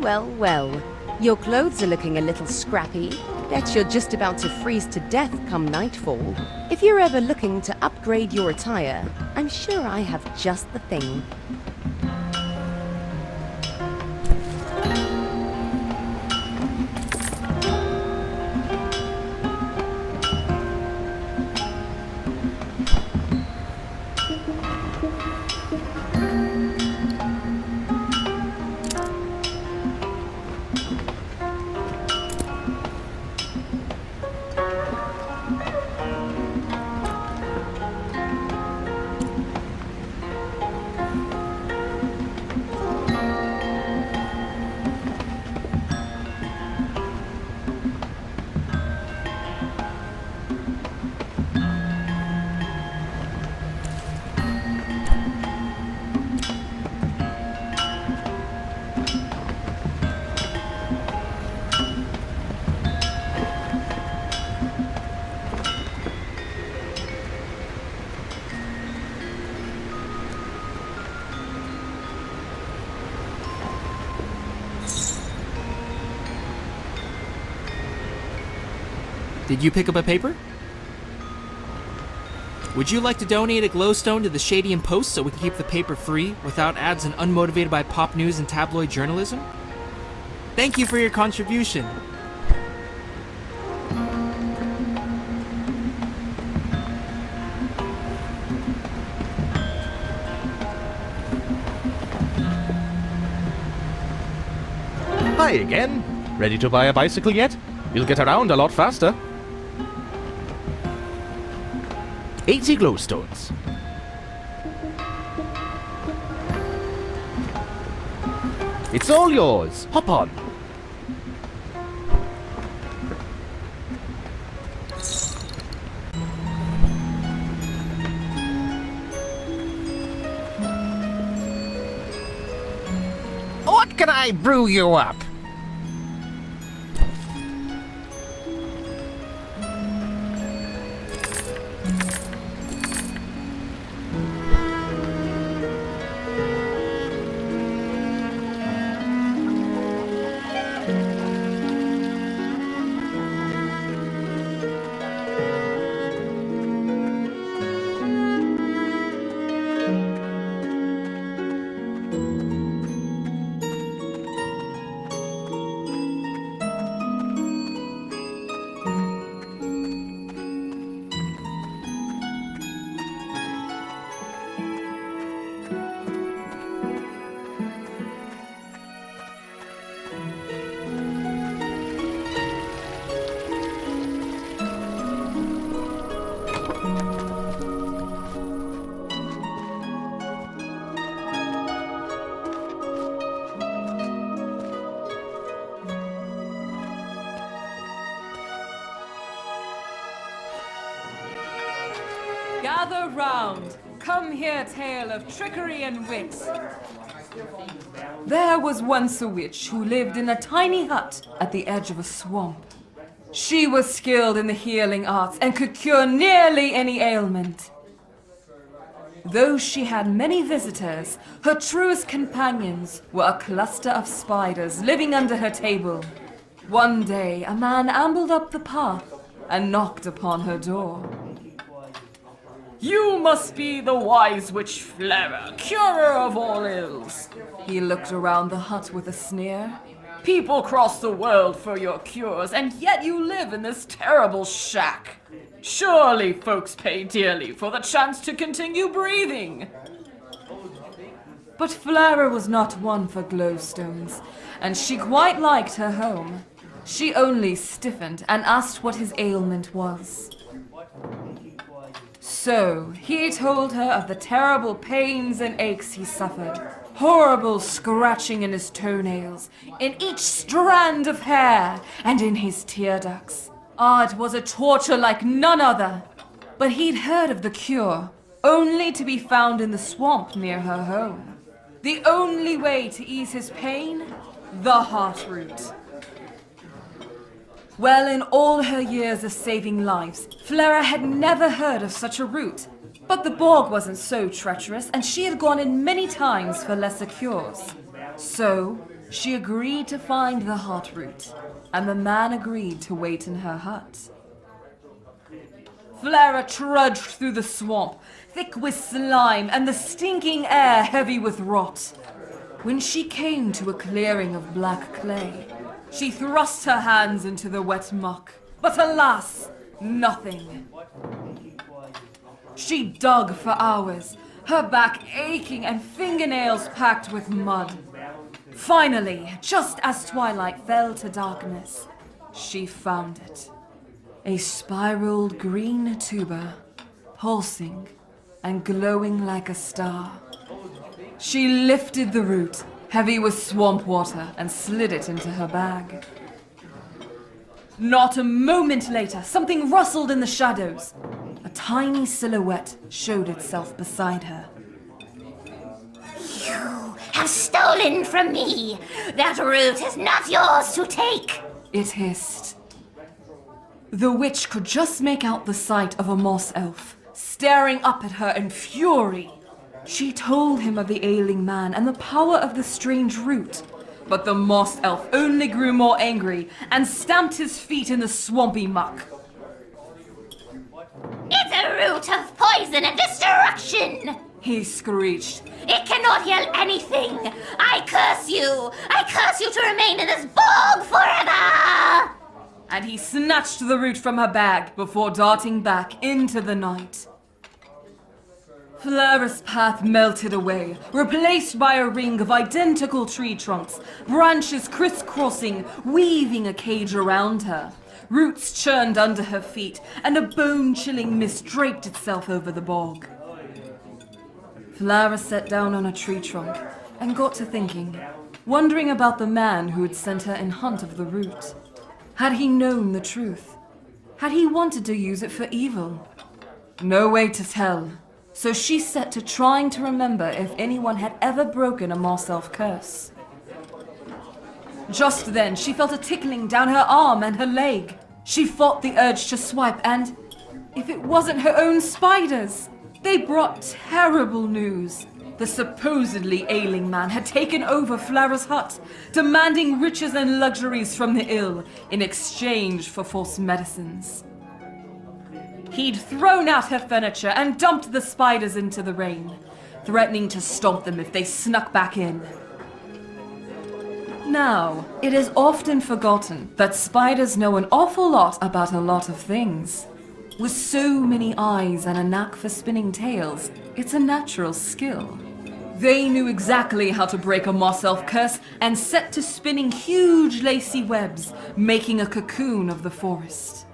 Well, well. Your clothes are looking a little scrappy. Bet you're just about to freeze to death come nightfall. If you're ever looking to upgrade your attire, I'm sure I have just the thing. Did you pick up a paper? Would you like to donate a glowstone to the Shadian Post so we can keep the paper free, without ads and unmotivated by pop news and tabloid journalism? Thank you for your contribution. Hi again. Ready to buy a bicycle yet? You'll get around a lot faster. 80 glowstones. It's all yours. Hop on. What can I brew you up? Gather round. Come hear tale of trickery and wit. There was once a witch who lived in a tiny hut at the edge of a swamp. She was skilled in the healing arts and could cure nearly any ailment. Though she had many visitors, her truest companions were a cluster of spiders living under her table. One day, a man ambled up the path and knocked upon her door. "You must be the wise witch Flera, curer of all ills." He looked around the hut with a sneer. "People cross the world for your cures, and yet you live in this terrible shack. Surely folks pay dearly for the chance to continue breathing." But Flera was not one for glowstones, and she quite liked her home. She only stiffened and asked what his ailment was. So, he told her of the terrible pains and aches he suffered. Horrible scratching in his toenails, in each strand of hair, and in his tear ducts. It was a torture like none other. But he'd heard of the cure, only to be found in the swamp near her home. The only way to ease his pain? The heartroot. Well, in all her years of saving lives, Flera had never heard of such a route. But the bog wasn't so treacherous, and she had gone in many times for lesser cures. So, she agreed to find the hot root, and the man agreed to wait in her hut. Flara trudged through the swamp, thick with slime and the stinking air heavy with rot. When she came to a clearing of black clay, she thrust her hands into the wet muck, but alas, nothing. She dug for hours, her back aching and fingernails packed with mud. Finally, just as twilight fell to darkness, she found it. A spiraled green tuber, pulsing and glowing like a star. She lifted the root, heavy with swamp water, and slid it into her bag. Not a moment later, something rustled in the shadows. A tiny silhouette showed itself beside her. You have stolen from me! That root is not yours to take! It hissed. The witch could just make out the sight of a moss elf, staring up at her in fury. She told him of the ailing man and the power of the strange root, but the moss elf only grew more angry and stamped his feet in the swampy muck. It's a root of poison and destruction! He screeched. It cannot heal anything! I curse you! I curse you to remain in this bog forever! And he snatched the root from her bag before darting back into the night. Flara's path melted away, replaced by a ring of identical tree trunks, branches crisscrossing, weaving a cage around her. Roots churned under her feet, and a bone-chilling mist draped itself over the bog. Flara sat down on a tree trunk and got to thinking, wondering about the man who had sent her in hunt of the root. Had he known the truth? Had he wanted to use it for evil? No way to tell, so she set to trying to remember if anyone had ever broken a moss elf curse. Just then, she felt a tickling down her arm and her leg. She fought the urge to swipe and, if it wasn't her own spiders, they brought terrible news. The supposedly ailing man had taken over Flara's hut, demanding riches and luxuries from the ill in exchange for false medicines. He'd thrown out her furniture and dumped the spiders into the rain, threatening to stomp them if they snuck back in. Now, it is often forgotten that spiders know an awful lot about a lot of things. With so many eyes and a knack for spinning tales, it's a natural skill. They knew exactly how to break a moss elf curse and set to spinning huge lacy webs, making a cocoon of the forest.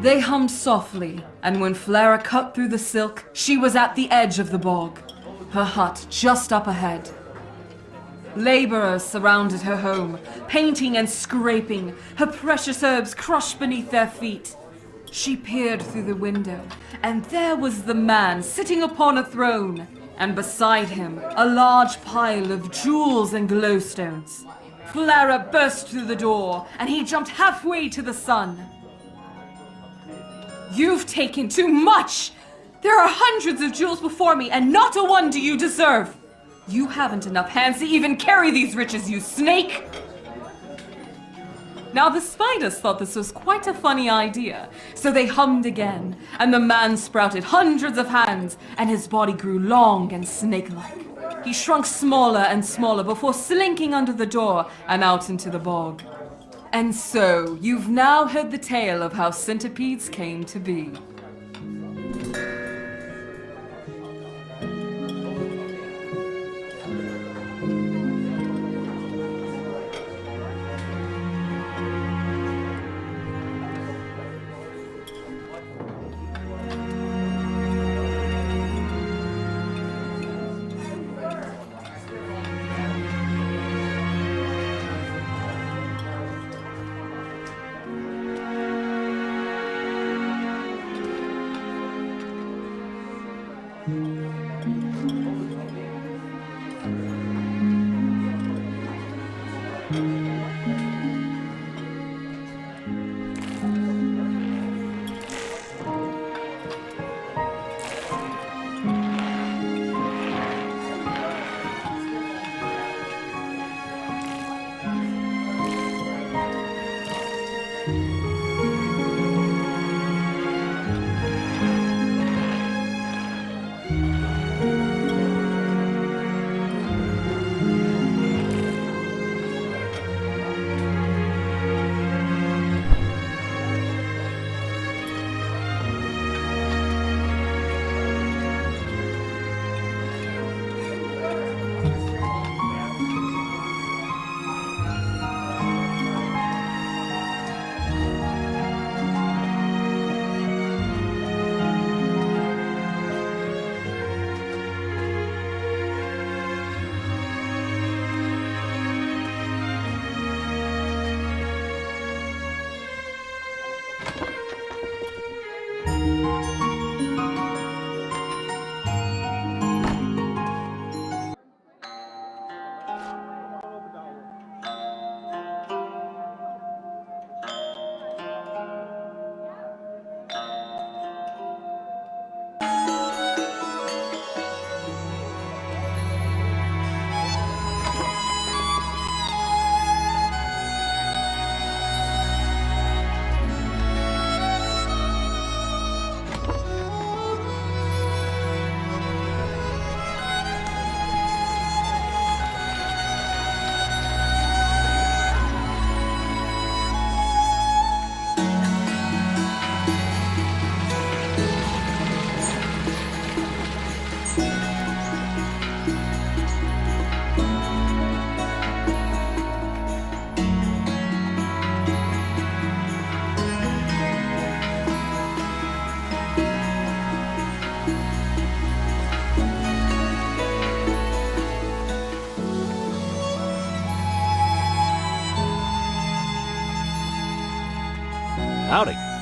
They hummed softly, and when Flara cut through the silk, she was at the edge of the bog, her hut just up ahead. Laborers surrounded her home, painting and scraping, her precious herbs crushed beneath their feet. She peered through the window, and there was the man sitting upon a throne, and beside him, a large pile of jewels and glowstones. Flara burst through the door, and he jumped halfway to the sun. You've taken too much! There are hundreds of jewels before me, and not a one do you deserve! You haven't enough hands to even carry these riches, you snake! Now the spiders thought this was quite a funny idea, so they hummed again, and the man sprouted hundreds of hands, and his body grew long and snake-like. He shrunk smaller and smaller before slinking under the door and out into the bog. And so, you've now heard the tale of how centipedes came to be. Howdy.